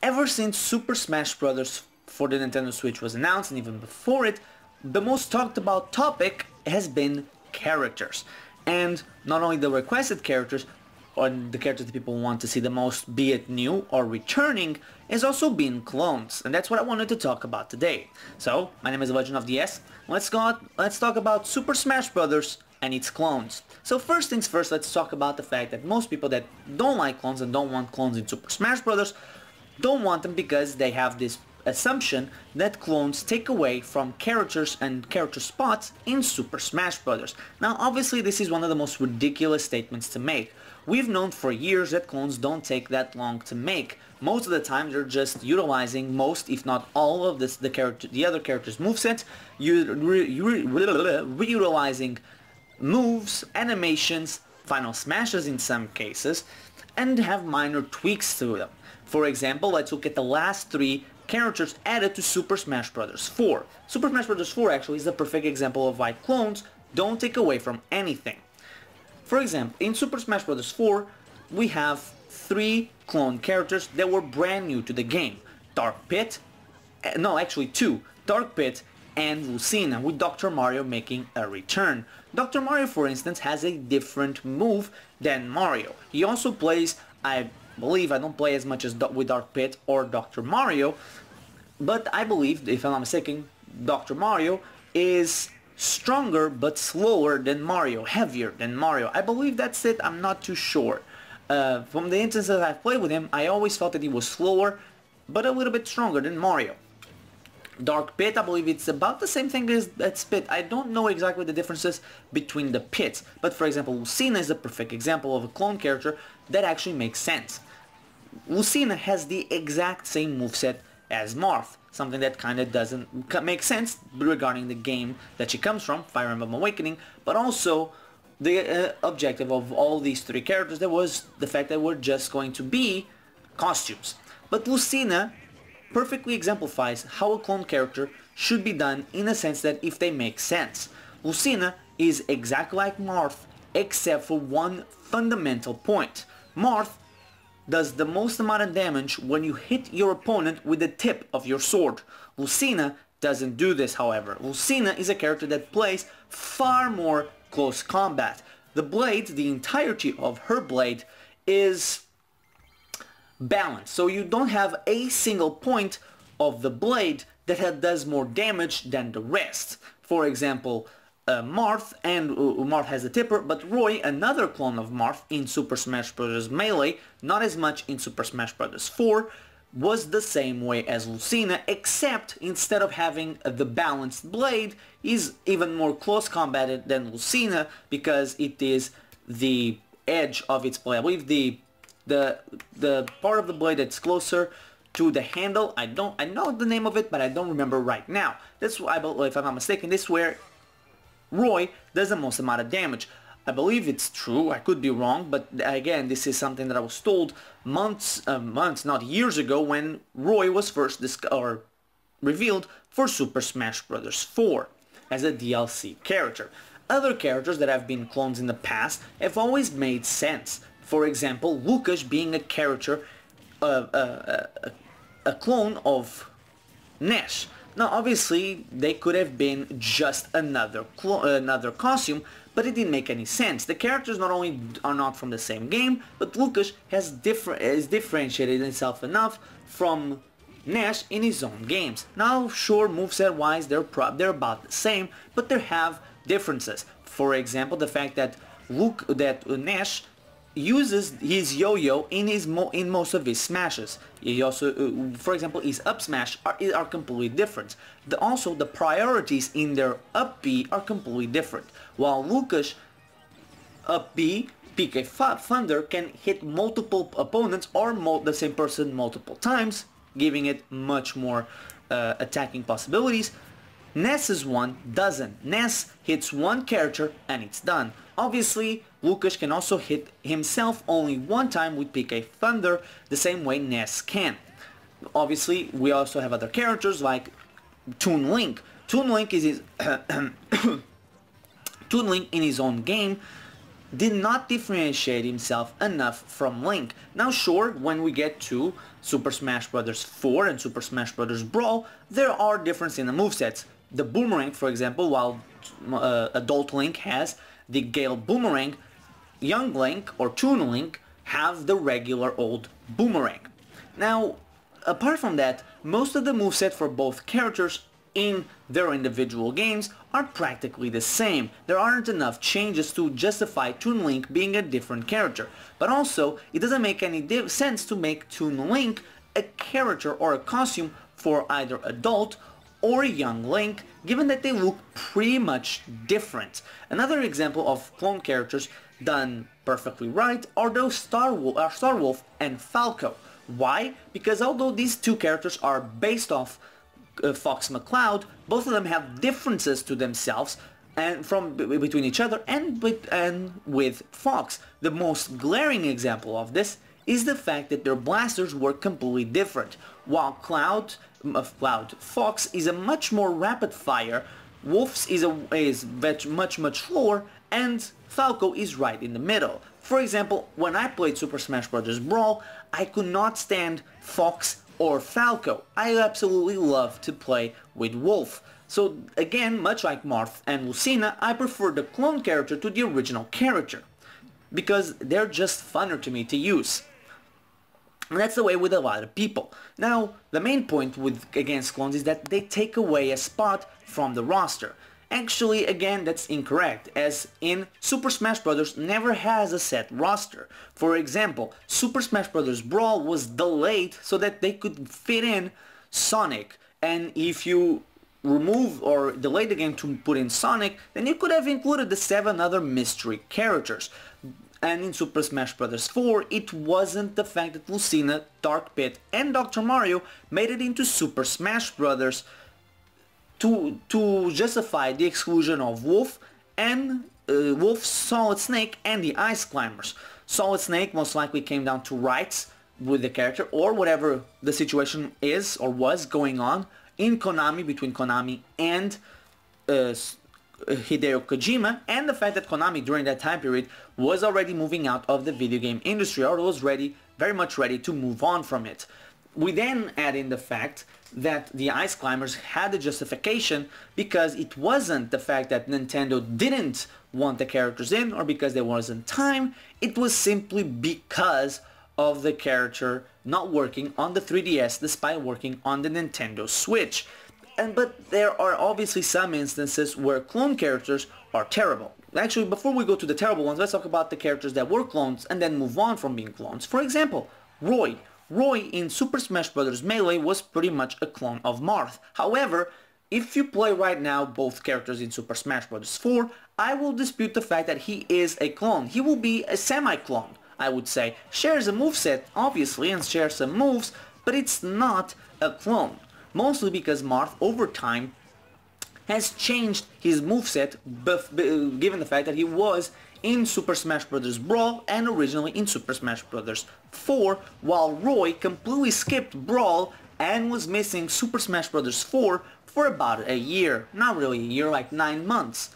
Ever since Super Smash Bros. For the Nintendo Switch was announced, and even before it, the most talked about topic has been characters. And not only the requested characters, or the characters that people want to see the most, be it new or returning, has also been clones. And that's what I wanted to talk about today. So, my name is Legend of DS. Let's talk about Super Smash Bros. And its clones. So first things first, let's talk about the fact that most people that don't like clones and don't want clones in Super Smash Bros. Don't want them because they have this assumption that clones take away from characters and character spots in Super Smash Bros. Now obviously this is one of the most ridiculous statements to make. We've known for years that clones don't take that long to make. Most of the time they're just utilizing most, if not all of the other characters' movesets, reutilizing moves, animations, final smashes in some cases, and have minor tweaks to them. For example, let's look at the last 3 characters added to Super Smash Bros. 4. Super Smash Bros. 4 actually is the perfect example of why clones don't take away from anything. For example, in Super Smash Bros. 4, we have 3 clone characters that were brand new to the game. Dark Pit, no actually 2, Dark Pit and Lucina, with Dr. Mario making a return. Dr. Mario, for instance, has a different move than Mario. He also plays, I believe, I don't play as much as with Dark Pit or Dr. Mario, but I believe, if I'm not mistaken, Dr. Mario is stronger but slower than Mario, heavier than Mario. I believe that's it, I'm not too sure. From the instances I've played with him, I always felt that he was slower, but a little bit stronger than Mario. Dark Pit, I believe it's about the same thing as Pit. I don't know exactly the differences between the pits, but for example, Lucina is a perfect example of a clone character that actually makes sense. Lucina has the exact same moveset as Marth, something that kind of doesn't make sense regarding the game that she comes from, Fire Emblem Awakening, but also the objective of all these 3 characters, that was the fact that we're just going to be costumes. But Lucina perfectly exemplifies how a clone character should be done, in a sense that if they make sense. Lucina is exactly like Marth, except for one fundamental point. Marth does the most amount of damage when you hit your opponent with the tip of your sword. Lucina doesn't do this, however. Lucina is a character that plays far more close combat. The blade, the entirety of her blade, is balanced, so you don't have a single point of the blade that does more damage than the rest. For example, Marth has a tipper, but Roy, another clone of Marth in Super Smash Bros. Melee, not as much in Super Smash Bros. 4, was the same way as Lucina, except instead of having the balanced blade, is even more close combated than Lucina, because it is the edge of its blade. I believe the part of the blade that's closer to the handle, I know the name of it, but I don't remember right now. That's why, if I'm not mistaken, this is where Roy does the most amount of damage. I believe it's true, I could be wrong, but again, this is something that I was told months, not years ago, when Roy was first revealed for Super Smash Bros. 4 as a DLC character. Other characters that have been clones in the past have always made sense. For example, Lucas being a character, a clone of Nash. Now obviously they could have been just another costume, but it didn't make any sense. The characters not only are not from the same game, but Lucas has differentiated himself enough from Nash in his own games. Now sure, moveset wise they're about the same, but they have differences. For example, the fact that Nash uses his yo-yo in most of his smashes. He also, for example, his up smash are completely different. Also, the priorities in their up B are completely different. While Lucas up B, PK Thunder, can hit multiple opponents or the same person multiple times, giving it much more attacking possibilities. Ness's one doesn't. Ness hits one character and it's done. Obviously, Lucas can also hit himself only one time with PK Thunder, the same way Ness can. Obviously, we also have other characters like Toon Link. Toon Link is Toon Link in his own game did not differentiate himself enough from Link. Now sure, when we get to Super Smash Bros. 4 and Super Smash Bros. Brawl, there are differences in the movesets. The Boomerang, for example, while adult Link has the Gale Boomerang, young Link or Toon Link have the regular old Boomerang. Now, apart from that, most of the moveset for both characters in their individual games are practically the same. There aren't enough changes to justify Toon Link being a different character. But also, it doesn't make any sense to make Toon Link a character or a costume for either adult or young Link, given that they look pretty much different. Another example of clone characters done perfectly right are those Starwolf and Falco. Why? Because although these two characters are based off Fox McCloud, both of them have differences to themselves and between each other and with Fox. The most glaring example of this is the fact that their blasters were completely different. While Fox is a much more rapid fire, Wolf's is much slower, and Falco is right in the middle. For example, when I played Super Smash Bros. Brawl, I could not stand Fox or Falco. I absolutely love to play with Wolf. So again, much like Marth and Lucina, I prefer the clone character to the original character, because they're just funner to me to use. And that's the way with a lot of people. Now, the main point against clones is that they take away a spot from the roster. Actually, again, that's incorrect, as in Super Smash Bros. Never has a set roster. For example, Super Smash Bros. Brawl was delayed so that they could fit in Sonic, and if you remove or delay the game to put in Sonic, then you could have included the 7 other mystery characters. And in Super Smash Bros. 4, it wasn't the fact that Lucina, Dark Pit, and Dr. Mario made it into Super Smash Bros. To justify the exclusion of Wolf and Wolf, Solid Snake, and the Ice Climbers. Solid Snake most likely came down to rights with the character, or whatever the situation is or was going on in Konami, between Konami and Hideo Kojima, and the fact that Konami during that time period was already moving out of the video game industry, or was very much ready to move on from it. We then add in the fact that the Ice Climbers had a justification because it wasn't the fact that Nintendo didn't want the characters in or because there wasn't time, it was simply because of the character not working on the 3DS despite working on the Nintendo Switch. But there are obviously some instances where clone characters are terrible. Actually, before we go to the terrible ones, let's talk about the characters that were clones and then move on from being clones. For example, Roy. Roy in Super Smash Bros. Melee was pretty much a clone of Marth. However, if you play right now both characters in Super Smash Bros. 4, I will dispute the fact that he is a clone. He will be a semi-clone, I would say. Shares a moveset, obviously, and shares some moves, but it's not a clone. Mostly because Marth, over time, has changed his moveset, given the fact that he was in Super Smash Bros. Brawl and originally in Super Smash Bros. 4, while Roy completely skipped Brawl and was missing Super Smash Bros. 4 for about a year. Not really a year, like 9 months.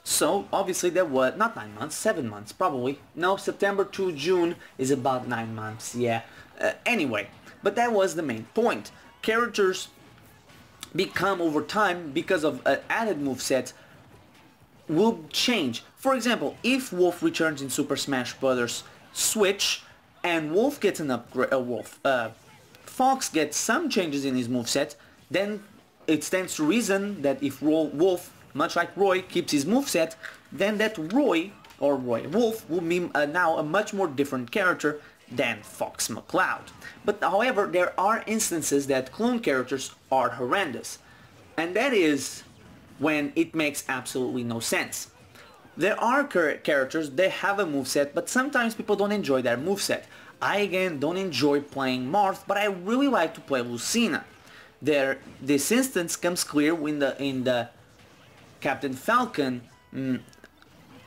So obviously there was, not 9 months, 7 months probably. No, September to June is about 9 months, yeah. Anyway, but that was the main point. Characters become over time, because of added movesets, will change. For example, if Wolf returns in Super Smash Bros. Switch and Wolf gets an upgrade, Fox gets some changes in his moveset, then it stands to reason that if Wolf, much like Roy, keeps his moveset, then that Wolf will be now a much more different character than Fox McCloud. But however, there are instances that clone characters are horrendous, and that is when it makes absolutely no sense. There are characters, they have a moveset, but sometimes people don't enjoy their moveset. I again don't enjoy playing Marth, but I really like to play Lucina. This instance comes clear in the Captain Falcon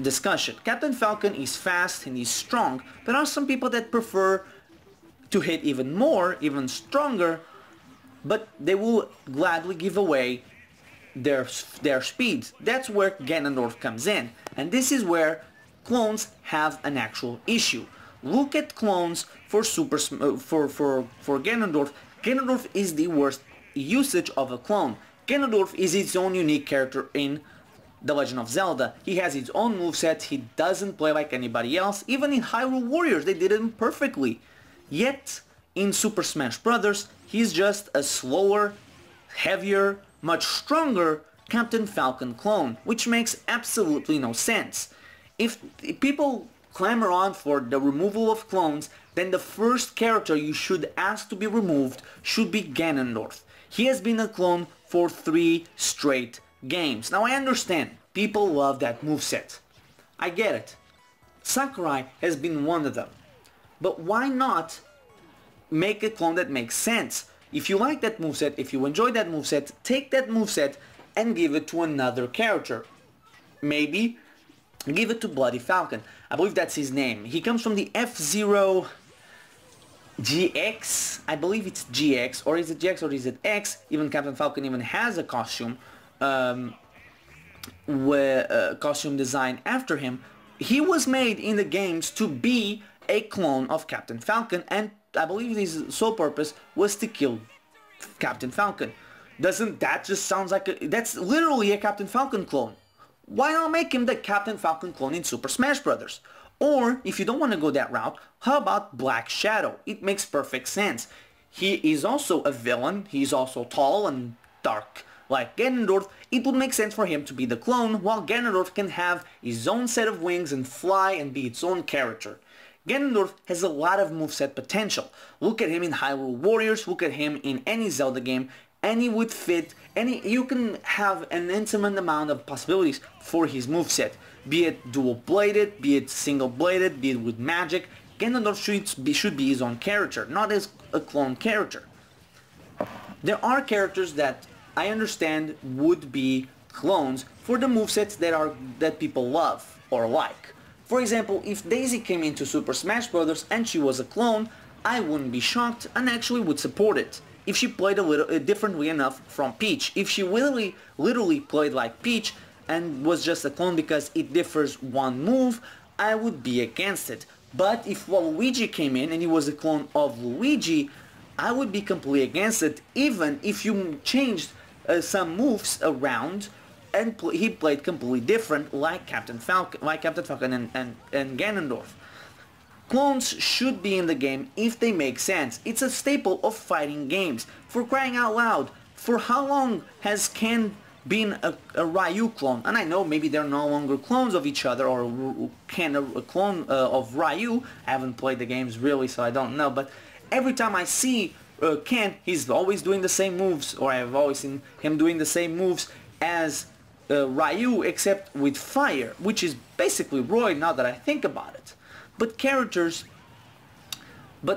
discussion. Captain Falcon is fast and he's strong. There are some people that prefer to hit even more, even stronger, but they will gladly give away their speed. That's where Ganondorf comes in, and this is where clones have an actual issue. Look at clones for Ganondorf. Ganondorf is the worst usage of a clone. Ganondorf is its own unique character in The Legend of Zelda. He has his own moveset, he doesn't play like anybody else. Even in Hyrule Warriors they did it perfectly. Yet, in Super Smash Bros., he's just a slower, heavier, much stronger Captain Falcon clone, which makes absolutely no sense. If people clamor on for the removal of clones, then the first character you should ask to be removed should be Ganondorf. He has been a clone for 3 straight games. Now I understand, people love that moveset. I get it. Sakurai has been one of them. But why not make a clone that makes sense? If you like that moveset, if you enjoy that moveset, take that moveset and give it to another character. Maybe give it to Bloody Falcon. I believe that's his name. He comes from the F-Zero GX. I believe it's GX, or is it GX or is it X? Even Captain Falcon even has a costume, costume design after him. He was made in the games to be a clone of Captain Falcon, and I believe his sole purpose was to kill Captain Falcon. Doesn't that just sound like that's literally a Captain Falcon clone? Why not make him the Captain Falcon clone in Super Smash Bros? Or, if you don't want to go that route, how about Black Shadow? It makes perfect sense. He is also a villain, he's also tall and dark. Like Ganondorf, it would make sense for him to be the clone, while Ganondorf can have his own set of wings and fly and be its own character. Ganondorf has a lot of moveset potential. Look at him in Hyrule Warriors, look at him in any Zelda game, and he would fit, you can have an infinite amount of possibilities for his moveset. Be it dual-bladed, be it single-bladed, be it with magic. Ganondorf should be his own character, not as a clone character. There are characters that I understand would be clones for the movesets that people love or like. For example, if Daisy came into Super Smash Bros. And she was a clone, I wouldn't be shocked and actually would support it. If she played a little differently enough from Peach, if she literally played like Peach and was just a clone because it differs one move, I would be against it. But if Waluigi came in and he was a clone of Luigi, I would be completely against it, even if you changed some moves around and he played completely different, like Captain Falcon and Ganondorf. Clones should be in the game if they make sense. It's a staple of fighting games. For crying out loud, for how long has Ken been a Ryu clone? And I know maybe they're no longer clones of each other, or Ken a clone of Ryu. I haven't played the games really, so I don't know, but every time I see Ken, he's always doing the same moves, or I've always seen him doing the same moves as Ryu, except with fire, which is basically Roy now that I think about it. But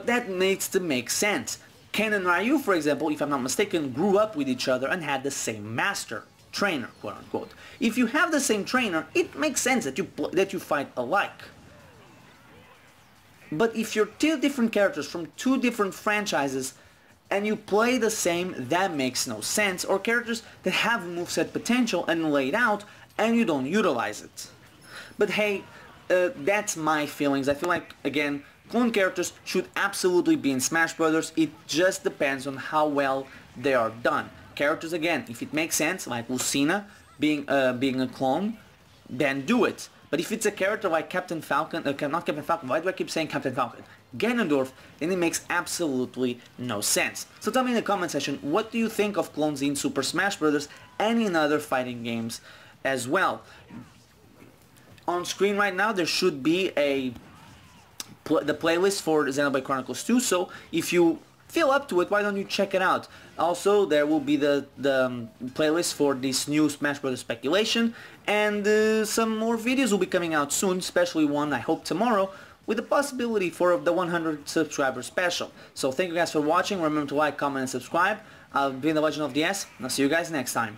that needs to make sense. Ken and Ryu, for example, if I'm not mistaken, grew up with each other and had the same master, trainer, quote unquote. If you have the same trainer, it makes sense that you fight alike. But if you're 2 different characters from 2 different franchises and you play the same, that makes no sense. Or characters that have moveset potential and laid out and you don't utilize it. But hey, that's my feelings. I feel like, again, clone characters should absolutely be in Smash Bros. It just depends on how well they are done. Characters, again, if it makes sense, like Lucina being a clone, then do it. But if it's a character like Captain Falcon, not Captain Falcon, why do I keep saying Captain Falcon? Ganondorf, then it makes absolutely no sense. So tell me in the comment section, what do you think of clones in Super Smash Bros. And in other fighting games as well? On screen right now there should be the playlist for Xenoblade Chronicles 2, so if you feel up to it, why don't you check it out? Also, there will be the playlist for this new Smash Bros. Speculation, and some more videos will be coming out soon, especially one I hope tomorrow, with the possibility for the 100 subscriber special. So thank you guys for watching. Remember to like, comment, and subscribe. I've been The Legend of DS, and I'll see you guys next time.